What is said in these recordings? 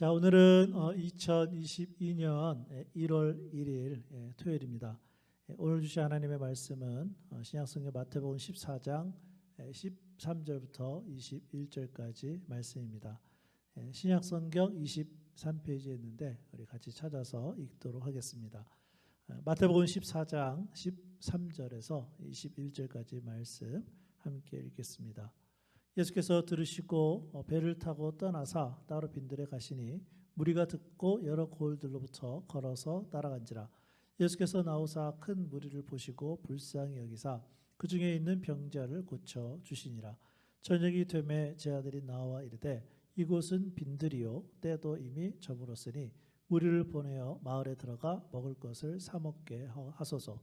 자, 오늘은 2022년 1월 1일 토요일입니다. 오늘 주신 하나님의 말씀은 신약성경 마태복음 14장 13절부터 21절까지 말씀입니다. 신약성경 23페이지에 있는데 우리 같이 찾아서 읽도록 하겠습니다. 마태복음 14장 13절에서 21절까지 말씀 함께 읽겠습니다. 예수께서 들으시고 배를 타고 떠나사 따로 빈들에 가시니 무리가 듣고 여러 고을들로부터 걸어서 따라간지라. 예수께서 나오사 큰 무리를 보시고 불쌍히 여기사 그 중에 있는 병자를 고쳐 주시니라. 저녁이 되매 제 아들이 나와 이르되 이곳은 빈들이요 때도 이미 저물었으니 무리를 보내어 마을에 들어가 먹을 것을 사 먹게 하소서.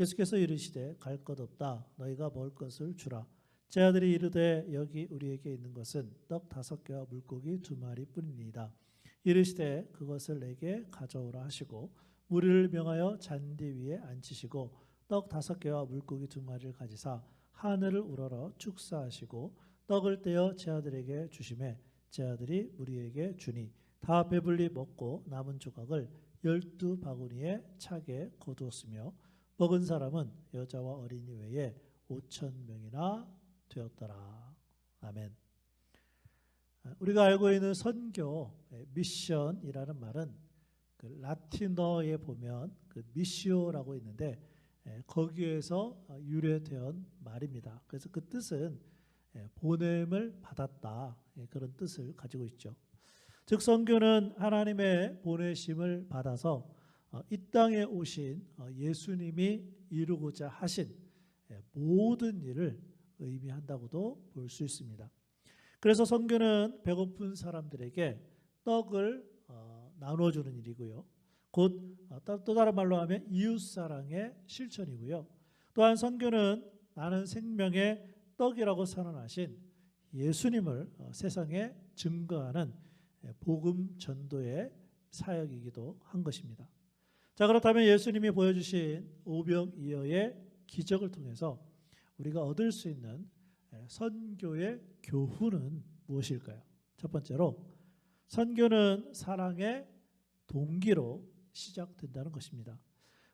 예수께서 이르시되 갈 것 없다. 너희가 먹을 것을 주라. 제 아들이 이르되 여기 우리에게 있는 것은 떡 5개와 물고기 2마리 뿐이니이다. 이르시되 그것을 내게 가져오라 하시고 무리를 명하여 잔디 위에 앉히시고 떡 5개와 물고기 2마리를 가지사 하늘을 우러러 축사하시고 떡을 떼어 제 아들에게 주시매 제 아들이 무리에게 주니 다 배불리 먹고 남은 조각을 12바구니에 차게 거두었으며 먹은 사람은 여자와 어린이 외에 5,000명이나 되었더라. 아멘. 우리가 알고 있는 선교, 미션이라는 말은 그 라틴어에 보면 그 미시오라고 있는데 거기에서 유래된 말입니다. 그래서 그 뜻은 보냄을 받았다, 그런 뜻을 가지고 있죠. 즉 선교는 하나님의 보내심을 받아서 이 땅에 오신 예수님이 이루고자 하신 모든 일을 의미한다고도 볼 수 있습니다. 그래서 선교는 배고픈 사람들에게 떡을 나눠주는 일이고요. 곧 또 다른 말로 하면 이웃사랑의 실천이고요. 또한 선교는 나는 생명의 떡이라고 선언하신 예수님을 세상에 증거하는 복음 전도의 사역이기도 한 것입니다. 자, 그렇다면 예수님이 보여주신 오병이어의 기적을 통해서 우리가 얻을 수 있는 선교의 교훈은 무엇일까요? 첫 번째로 선교는 사랑의 동기로 시작된다는 것입니다.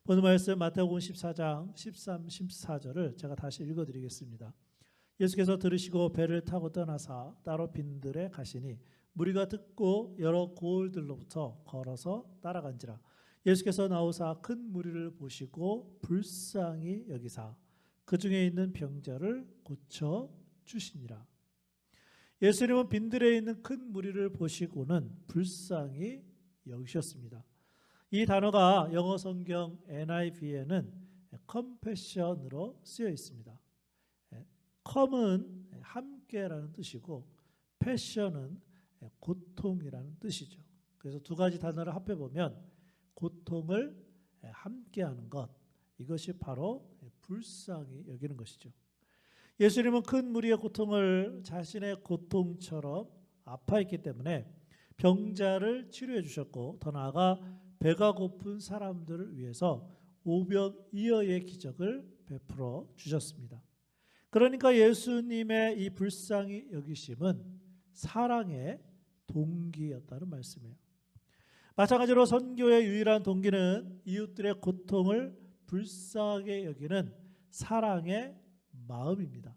오늘 말씀 마태복음 14장 13, 14절을 제가 다시 읽어드리겠습니다. 예수께서 들으시고 배를 타고 떠나사 따로 빈들에 가시니 무리가 듣고 여러 고을들로부터 걸어서 따라간지라. 예수께서 나오사 큰 무리를 보시고 불쌍히 여기사 그 중에 있는 병자를 고쳐 주시니라. 예수님은 빈들에 있는 큰 무리를 보시고는 불쌍히 여기셨습니다. 이 단어가 영어 성경 NIV에는 compassion으로 쓰여 있습니다. come은 함께라는 뜻이고 passion은 고통이라는 뜻이죠. 그래서 두 가지 단어를 합해보면 고통을 함께하는 것, 이것이 바로 불쌍히 여기는 것이죠. 예수님은 큰 무리의 고통을 자신의 고통처럼 아파했기 때문에 병자를 치료해 주셨고 더 나아가 배가 고픈 사람들을 위해서 오병이어의 기적을 베풀어 주셨습니다. 그러니까 예수님의 이 불쌍히 여기심은 사랑의 동기였다는 말씀이에요. 마찬가지로 선교의 유일한 동기는 이웃들의 고통을 불쌍하게 여기는 사랑의 마음입니다.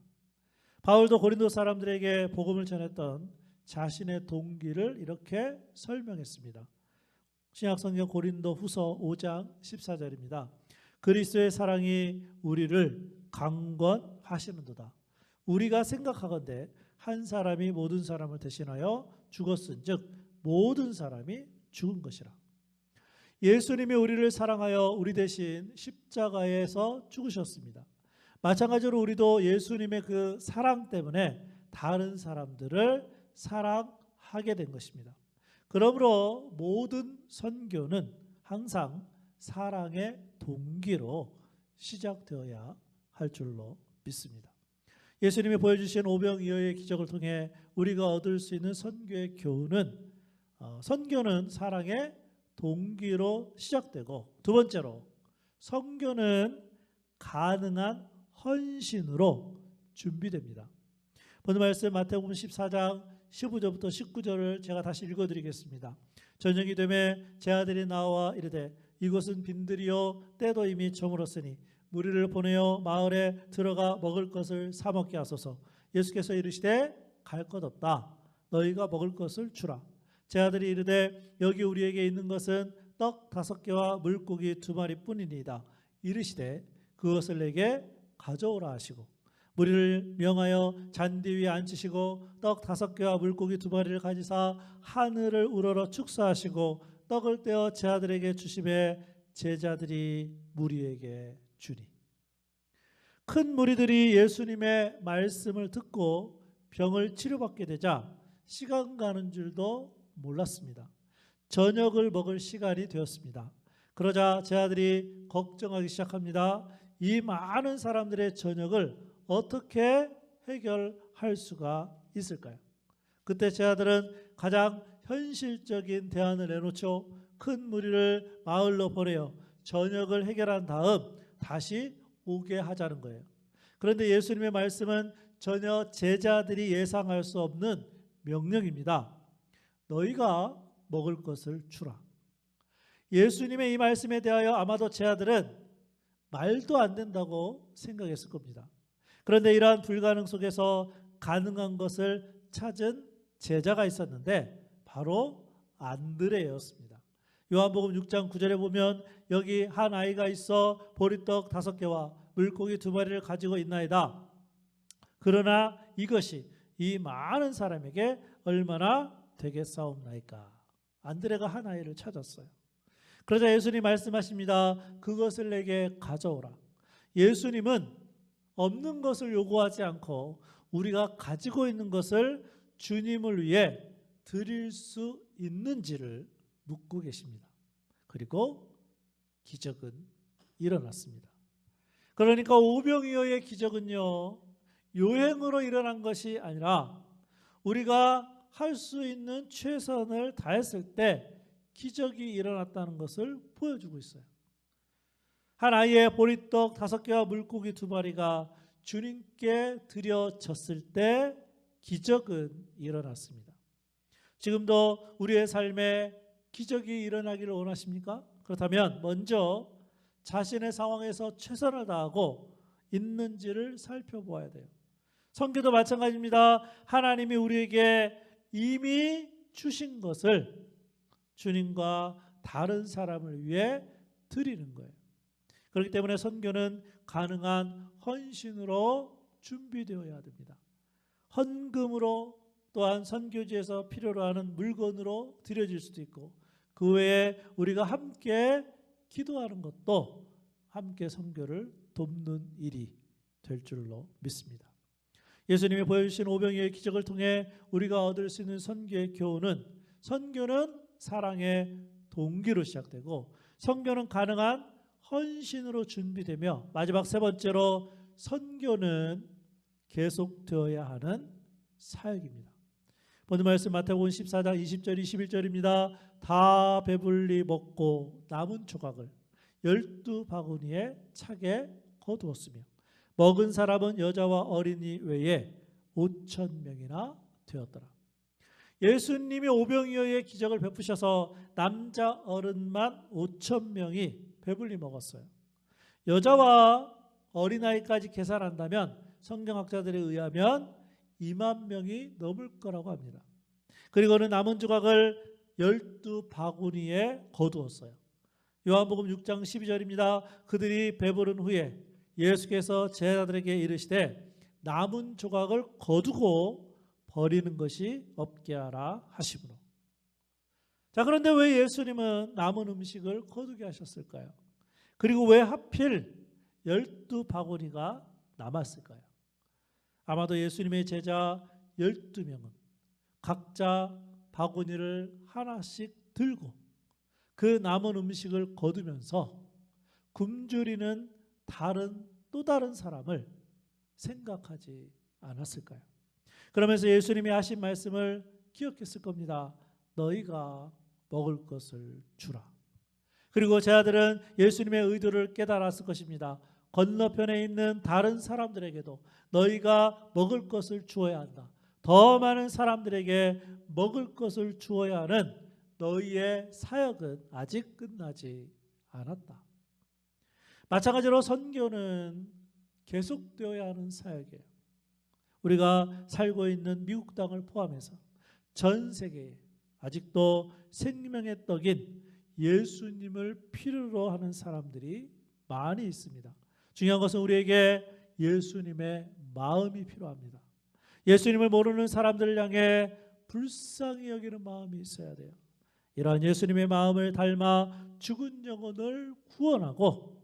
바울도 고린도 사람들에게 복음을 전했던 자신의 동기를 이렇게 설명했습니다. 신약성경 고린도 후서 5장 14절입니다. 그리스도의 사랑이 우리를 강권하시는도다. 우리가 생각하건대 한 사람이 모든 사람을 대신하여 죽었은즉 모든 사람이 죽은 것이라. 예수님이 우리를 사랑하여 우리 대신 십자가에서 죽으셨습니다. 마찬가지로 우리도 예수님의 그 사랑 때문에 다른 사람들을 사랑하게 된 것입니다. 그러므로 모든 선교는 항상 사랑의 동기로 시작되어야 할 줄로 믿습니다. 예수님이 보여주신 오병이어의 기적을 통해 우리가 얻을 수 있는 선교의 교훈은 선교는 사랑의 동기로 시작되고, 두 번째로 선교는 가능한 헌신으로 준비됩니다. 오늘 말씀 마태복음 14장 15절부터 19절을 제가 다시 읽어드리겠습니다. 저녁이 되매 제 아들이 나와 이르되 이곳은 빈들이요 때도 이미 저물었으니 무리를 보내어 마을에 들어가 먹을 것을 사 먹게 하소서. 예수께서 이르시되 갈 것 없다. 너희가 먹을 것을 주라. 제 아들이 이르되 여기 우리에게 있는 것은 떡 5개와 물고기 2마리뿐이니이다. 이르시되 그것을 내게 가져오라 하시고 무리를 명하여 잔디 위에 앉히시고 떡 5개와 물고기 2마리를 가지사 하늘을 우러러 축사하시고 떡을 떼어 제 아들에게 주시매 제자들이 무리에게 주니. 큰 무리들이 예수님의 말씀을 듣고 병을 치료받게 되자 시간 가는 줄도 몰랐습니다. 저녁을 먹을 시간이 되었습니다. 그러자 제 아들이 걱정하기 시작합니다. 이 많은 사람들의 저녁을 어떻게 해결할 수가 있을까요? 그때 제 아들은 가장 현실적인 대안을 내놓죠. 큰 무리를 마을로 보내어 저녁을 해결한 다음 다시 오게 하자는 거예요. 그런데 예수님의 말씀은 전혀 제자들이 예상할 수 없는 명령입니다. 너희가 먹을 것을 주라. 예수님의 이 말씀에 대하여 아마도 제 아들은 말도 안 된다고 생각했을 겁니다. 그런데 이러한 불가능 속에서 가능한 것을 찾은 제자가 있었는데 바로 안드레였습니다. 요한복음 6장 9절에 보면 여기 한 아이가 있어 보리떡 5개와 물고기 2마리를 가지고 있나이다. 그러나 이것이 이 많은 사람에게 얼마나 되겠사옵나이까. 안드레가 한 아이를 찾았어요. 그러자 예수님 말씀하십니다. 그것을 내게 가져오라. 예수님은 없는 것을 요구하지 않고 우리가 가지고 있는 것을 주님을 위해 드릴 수 있는지를 묻고 계십니다. 그리고 기적은 일어났습니다. 그러니까 오병이어의 기적은요, 요행으로 일어난 것이 아니라 우리가 할 수 있는 최선을 다했을 때 기적이 일어났다는 것을 보여주고 있어요. 한 아이의 보리떡 5개와 물고기 2마리가 주님께 드려졌을 때 기적은 일어났습니다. 지금도 우리의 삶에 기적이 일어나기를 원하십니까? 그렇다면 먼저 자신의 상황에서 최선을 다하고 있는지를 살펴보아야 돼요. 성경도 마찬가지입니다. 하나님이 우리에게 이미 주신 것을 주님과 다른 사람을 위해 드리는 거예요. 그렇기 때문에 선교는 가능한 헌신으로 준비되어야 됩니다. 헌금으로, 또한 선교지에서 필요로 하는 물건으로 드려질 수도 있고, 그 외에 우리가 함께 기도하는 것도 함께 선교를 돕는 일이 될 줄로 믿습니다. 예수님이 보여주신 오병이어의 기적을 통해 우리가 얻을 수 있는 선교의 교훈은, 선교는 사랑의 동기로 시작되고 선교는 가능한 헌신으로 준비되며, 마지막 세 번째로 선교는 계속되어야 하는 사역입니다. 본문 말씀 마태복음 14장 20절 21절입니다. 다 배불리 먹고 남은 조각을 12바구니에 차게 거두었으며 먹은 사람은 여자와 어린이 외에 5,000명이나 되었더라. 예수님이 오병이어의 기적을 베푸셔서 남자 어른만 5,000명이 배불리 먹었어요. 여자와 어린아이까지 계산한다면 성경학자들에 의하면 2만 명이 넘을 거라고 합니다. 그리고는 남은 조각을 12바구니에 거두었어요. 요한복음 6장 12절입니다. 그들이 배부른 후에 예수께서 제자들에게 이르시되 남은 조각을 거두고 버리는 것이 없게 하라 하시므로. 자, 그런데 왜 예수님은 남은 음식을 거두게 하셨을까요? 그리고 왜 하필 12바구니가 남았을까요? 아마도 예수님의 제자 12명은 각자 바구니를 하나씩 들고 그 남은 음식을 거두면서 굶주리는 또 다른 사람을 생각하지 않았을까요? 그러면서 예수님이 하신 말씀을 기억했을 겁니다. 너희가 먹을 것을 주라. 그리고 제자들은 예수님의 의도를 깨달았을 것입니다. 건너편에 있는 다른 사람들에게도 너희가 먹을 것을 주어야 한다. 더 많은 사람들에게 먹을 것을 주어야 하는 너희의 사역은 아직 끝나지 않았다. 마찬가지로 선교는 계속되어야 하는 사역이에요. 우리가 살고 있는 미국 땅을 포함해서 전 세계에 아직도 생명의 떡인 예수님을 필요로 하는 사람들이 많이 있습니다. 중요한 것은 우리에게 예수님의 마음이 필요합니다. 예수님을 모르는 사람들을 향해 불쌍히 여기는 마음이 있어야 돼요. 이러한 예수님의 마음을 닮아 죽은 영혼을 구원하고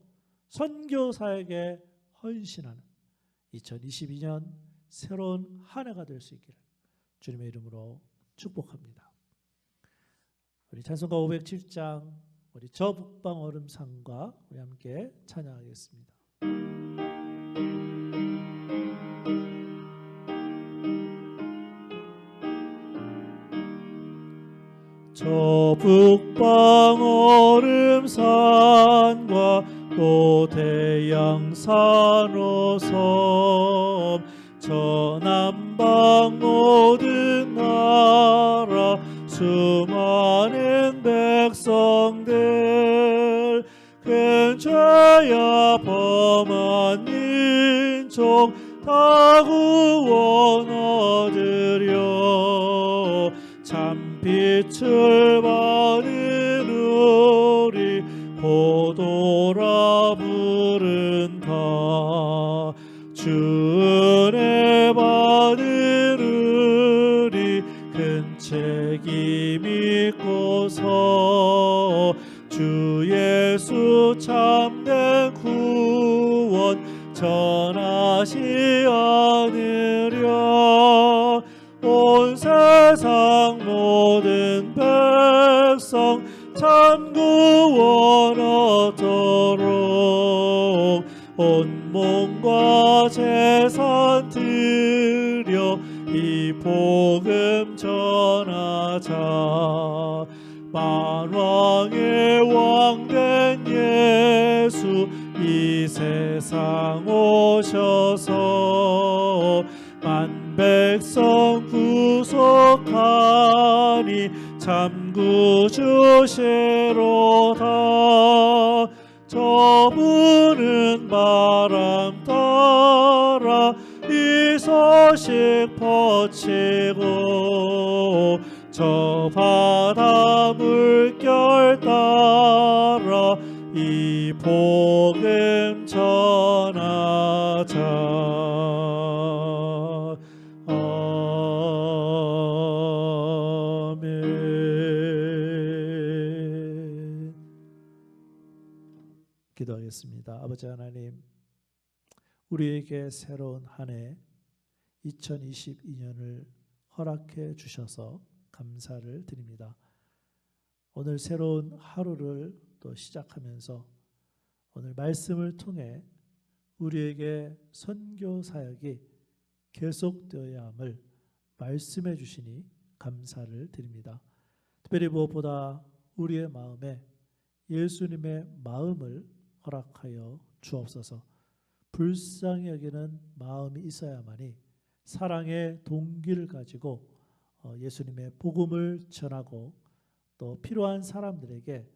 선교 사역에 헌신하는 2022년 새로운 한 해가 될 수 있기를 주님의 이름으로 축복합니다. 우리 찬송가 507장 우리 저 북방 얼음산과 우리 함께 찬양하겠습니다. 저 북방 얼음산과 또 대양산 오섬 저 남방 모든 나라 수많은 백성들 큰 죄야 범한 민족 다 구원 얻으려 참빛을 받은 우리 고도라 부른다. 주 은혜 받은 우리 큰 책임 믿고서 주 예수 참된 구원 전하시 않으려 온 세상 모든 백성 참 구원 얻도록 온 몸과 재산 드려 이 복음 전하자. 만왕의 왕된 예수 이 세상 오셔서 만 백성 구속하니 참 구주시로다. 저분은 바람 따라 이 소식 퍼치고 저 바다 물결 따라 이 복음 전하자. 아멘. 기도하겠습니다. 아버지 하나님, 우리에게 새로운 한 해 2022년을 허락해 주셔서 감사를 드립니다. 오늘 새로운 하루를 또 시작하면서 오늘 말씀을 통해 우리에게 선교 사역이 계속되어야 함을 말씀해 주시니 감사를 드립니다. 특별히 무엇보다 우리의 마음에 예수님의 마음을 허락하여 주옵소서. 불쌍히 여기는 마음이 있어야만이 사랑의 동기를 가지고 예수님의 복음을 전하고 또 필요한 사람들에게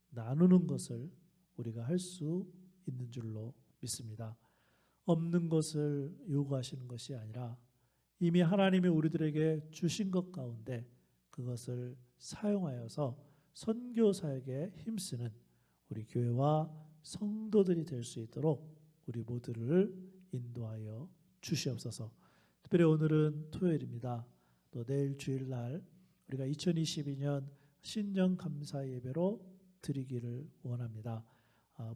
나누는 것을 우리가 할 수 있는 줄로 믿습니다. 없는 것을 요구하시는 것이 아니라 이미 하나님이 우리들에게 주신 것 가운데 그것을 사용하여서 선교 사역에 힘쓰는 우리 교회와 성도들이 될 수 있도록 우리 모두를 인도하여 주시옵소서. 특별히 오늘은 토요일입니다. 또 내일 주일날 우리가 2022년 신년 감사 예배로 드리기를 원합니다.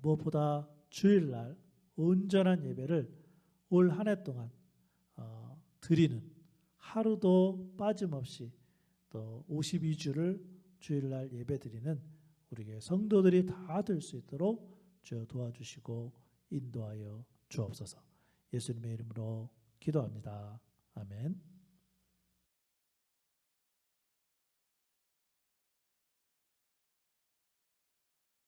무엇보다 주일날 온전한 예배를 올 한 해 동안 드리는, 하루도 빠짐없이 또 52주를 주일날 예배 드리는 우리 성도들이 다 될 수 있도록 주여 도와주시고 인도하여 주옵소서. 예수님의 이름으로 기도합니다. 아멘.